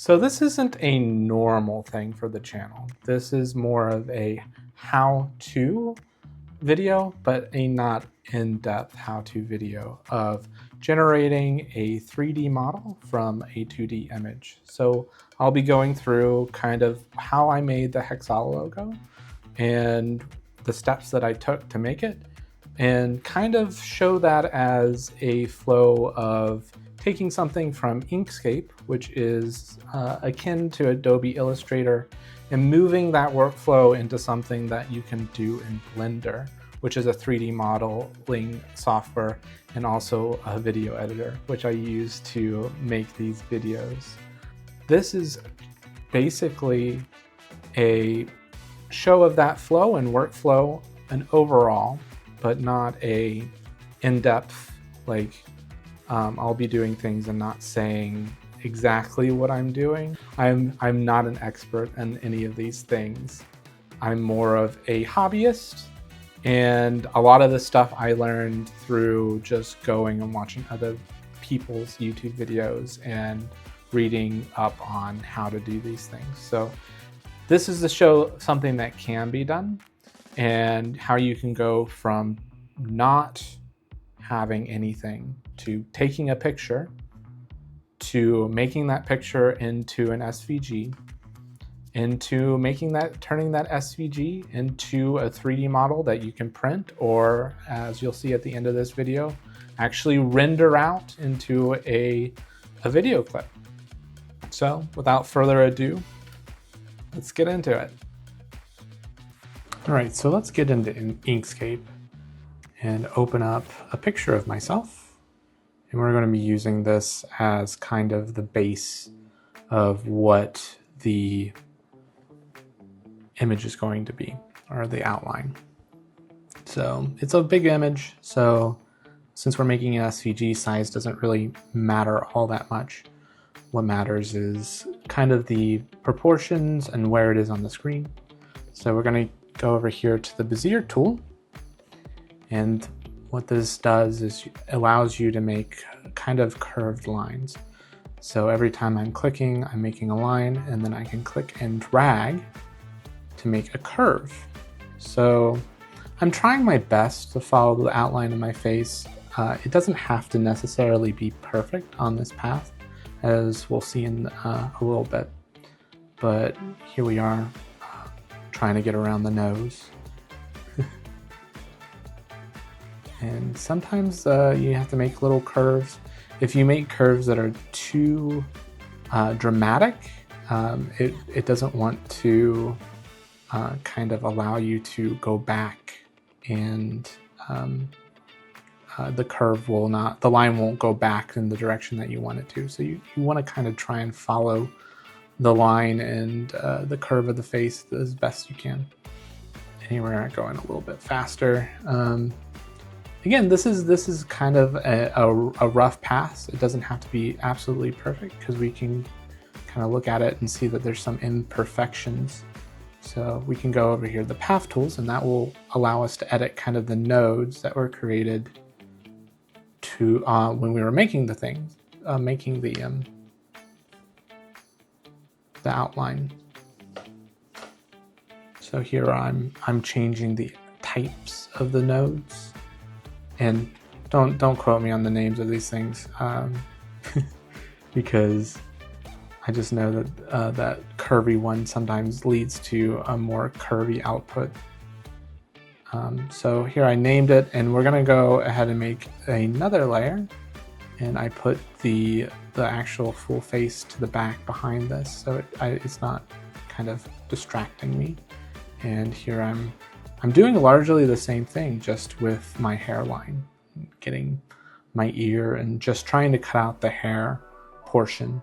So this isn't a normal thing for the channel. This is more of a how-to video, but a not in-depth how-to video of generating a 3D model from a 2D image. So I'll be going through kind of how I made the Hexhalla logo and the steps that I took to make it, and kind of show that as a flow of taking something from Inkscape, which is akin to Adobe Illustrator, and moving that workflow into something that you can do in Blender, which is a 3D modeling software and also a video editor, which I use to make these videos. This is basically a show of that flow and workflow and overall, but not a in-depth, like I'll be doing things and not saying exactly what I'm doing. I'm not an expert in any of these things. I'm more of a hobbyist, and a lot of the stuff I learned through just going and watching other people's YouTube videos and reading up on how to do these things. So this is to show something that can be done and how you can go from not having anything to taking a picture to making that picture into an SVG, into turning that SVG into a 3D model that you can print, or as you'll see at the end of this video, actually render out into a video clip. So without further ado, let's get into it. All right, so let's get into Inkscape and open up a picture of myself. And we're going to be using this as kind of the base of what the image is going to be, or the outline. So it's a big image, so since we're making an SVG, size doesn't really matter all that much. What matters is kind of the proportions and where it is on the screen. So we're going to go over here to the Bezier tool. And what this does is allows you to make kind of curved lines. So every time I'm clicking, I'm making a line, and then I can click and drag to make a curve. So I'm trying my best to follow the outline of my face. It doesn't have to necessarily be perfect on this path, as we'll see in a little bit. But here we are, trying to get around the nose. And sometimes you have to make little curves. If you make curves that are too dramatic, it doesn't want to kind of allow you to go back, and the line won't go back in the direction that you want it to. So you want to kind of try and follow the line and the curve of the face as best you can. Anywhere going a little bit faster. Again, this is kind of a rough pass. It doesn't have to be absolutely perfect, because we can kind of look at it and see that there's some imperfections. So we can go over here to the path tools, and that will allow us to edit kind of the nodes that were created to when we were making the things, making the outline. So here I'm changing the types of the nodes. And don't quote me on the names of these things, because I just know that that curvy one sometimes leads to a more curvy output. So here I named it, and we're gonna go ahead and make another layer, and I put the actual full face to the back behind this, so it's not kind of distracting me. And here I'm doing largely the same thing, just with my hairline, getting my ear and just trying to cut out the hair portion.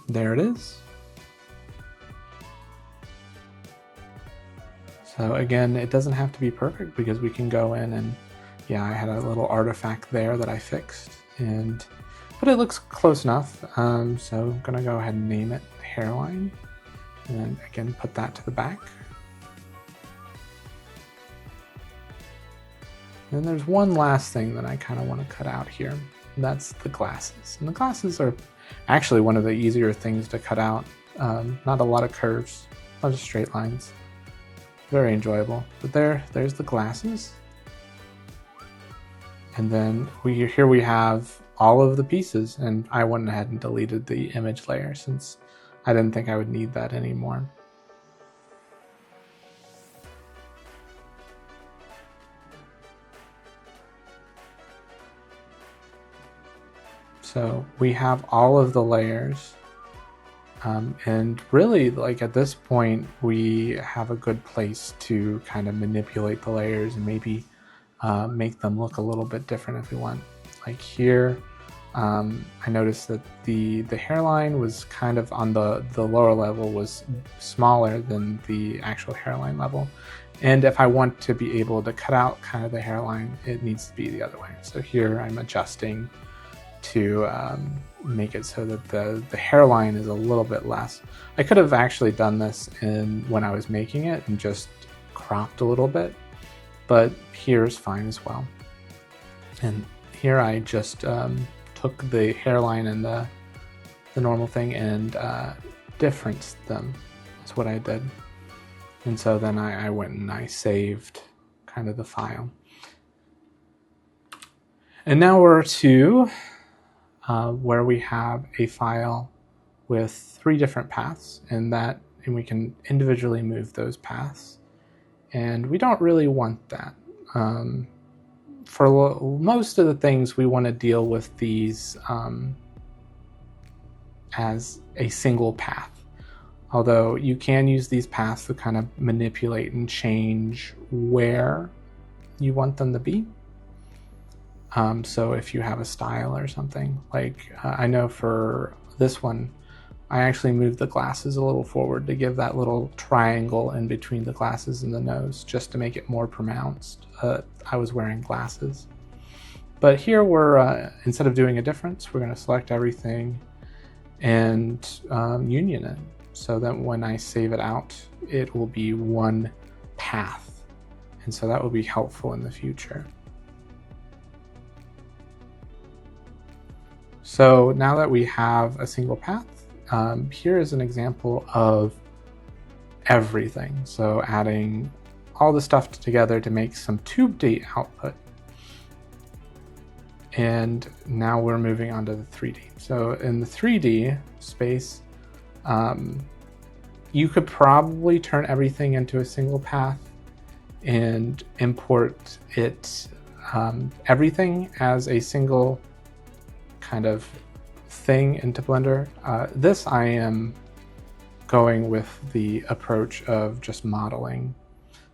There it is. So again, it doesn't have to be perfect, because we can go in and, yeah, I had a little artifact there that I fixed, but it looks close enough. So I'm gonna go ahead and name it hairline, and then again put that to the back. And there's one last thing that I kind of want to cut out here. And that's the glasses. And the glasses are actually one of the easier things to cut out. Not a lot of curves, a lot of straight lines. Very enjoyable. But there's the glasses. And then here we have all of the pieces, and I went ahead and deleted the image layer since I didn't think I would need that anymore. So we have all of the layers, and really, like at this point, we have a good place to kind of manipulate the layers and maybe make them look a little bit different if we want. Like here, I noticed that the hairline was kind of on the lower level was smaller than the actual hairline level. And if I want to be able to cut out kind of the hairline, it needs to be the other way. So here I'm adjusting to make it so that the hairline is a little bit less. I could have actually done this when I was making it and just cropped a little bit, but here is fine as well. And here I just took the hairline and the normal thing and differenced them. That's what I did. And so then I went and I saved kind of the file. And now we're to where we have a file with 3 different paths, and we can individually move those paths. And we don't really want that. For most of the things, we want to deal with these as a single path. Although you can use these paths to kind of manipulate and change where you want them to be. So if you have a style or something, like I know for this one, I actually moved the glasses a little forward to give that little triangle in between the glasses and the nose, just to make it more pronounced. I was wearing glasses. But here we're, instead of doing a difference, we're going to select everything and union it, so that when I save it out, it will be one path. And so that will be helpful in the future. So now that we have a single path, here is an example of everything. So adding all the stuff together to make some tube date output. And now we're moving on to the 3D. So in the 3D space, you could probably turn everything into a single path and import it, everything as a single kind of thing into Blender. This I am going with the approach of just modeling.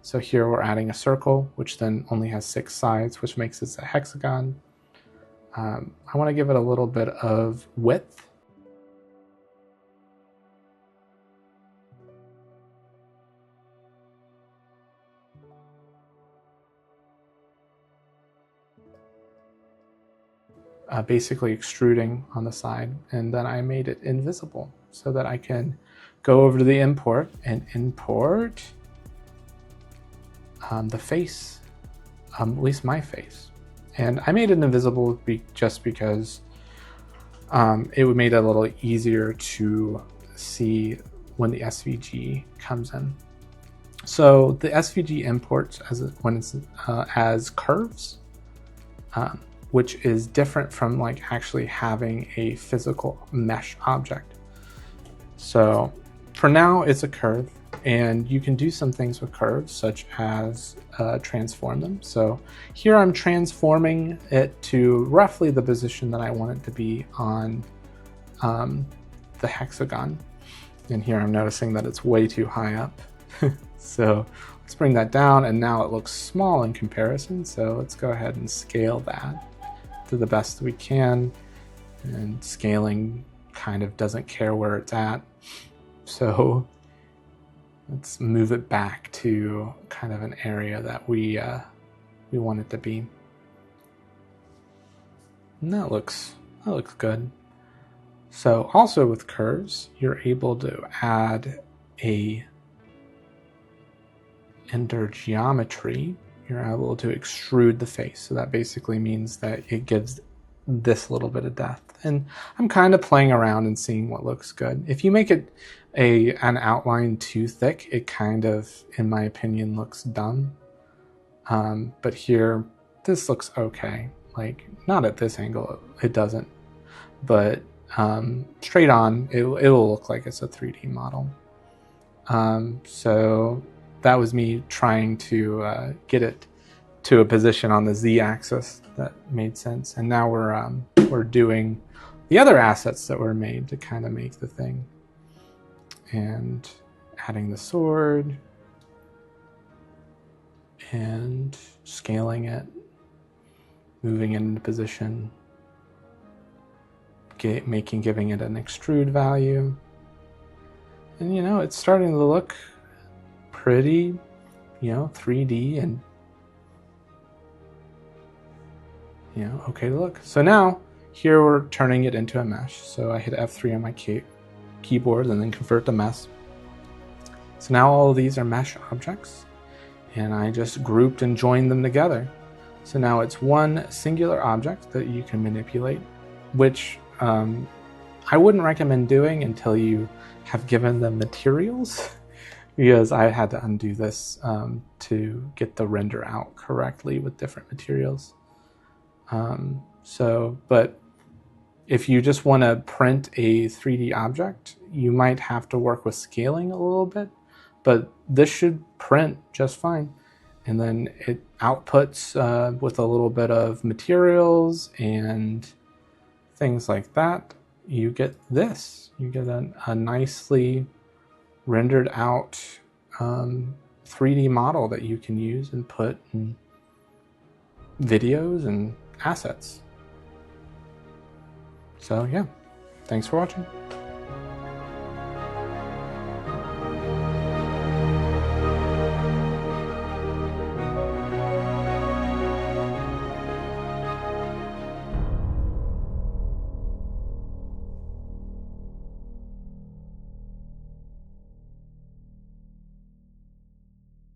So here we're adding a circle, which then only has 6 sides, which makes it a hexagon. I want to give it a little bit of width. Basically extruding on the side, and then I made it invisible so that I can go over to the import and import the face, at least my face. And I made it invisible just because it made it a little easier to see when the SVG comes in. So the SVG imports when it's as curves, which is different from like actually having a physical mesh object. So for now it's a curve, and you can do some things with curves such as transform them. So here I'm transforming it to roughly the position that I want it to be on the hexagon. And here I'm noticing that it's way too high up. So let's bring that down, and now it looks small in comparison. So let's go ahead and scale that to the best we can. And scaling kind of doesn't care where it's at. So let's move it back to kind of an area that we want it to be. And that looks good. So also with curves, you're able to add a ender geometry you're able to extrude the face. So that basically means that it gives this little bit of depth. And I'm kind of playing around and seeing what looks good. If you make it an outline too thick, it kind of, in my opinion, looks dumb. But here, this looks okay. Like, not at this angle, it doesn't. But straight on, it'll look like it's a 3D model. So that was me trying to get it to a position on the Z-axis that made sense. And now we're doing the other assets that were made to kind of make the thing. And adding the sword and scaling it, moving it into position, giving it an extrude value. And it's starting to look pretty, 3D and okay to look. So now here we're turning it into a mesh. So I hit F3 on my keyboard and then convert to mesh. So now all of these are mesh objects, and I just grouped and joined them together. So now it's one singular object that you can manipulate, which I wouldn't recommend doing until you have given them materials, because I had to undo this to get the render out correctly with different materials. But if you just want to print a 3D object, you might have to work with scaling a little bit, but this should print just fine. And then it outputs with a little bit of materials and things like that. You get this. You get a nicely rendered out 3D model that you can use and put in videos and assets. So yeah, thanks for watching.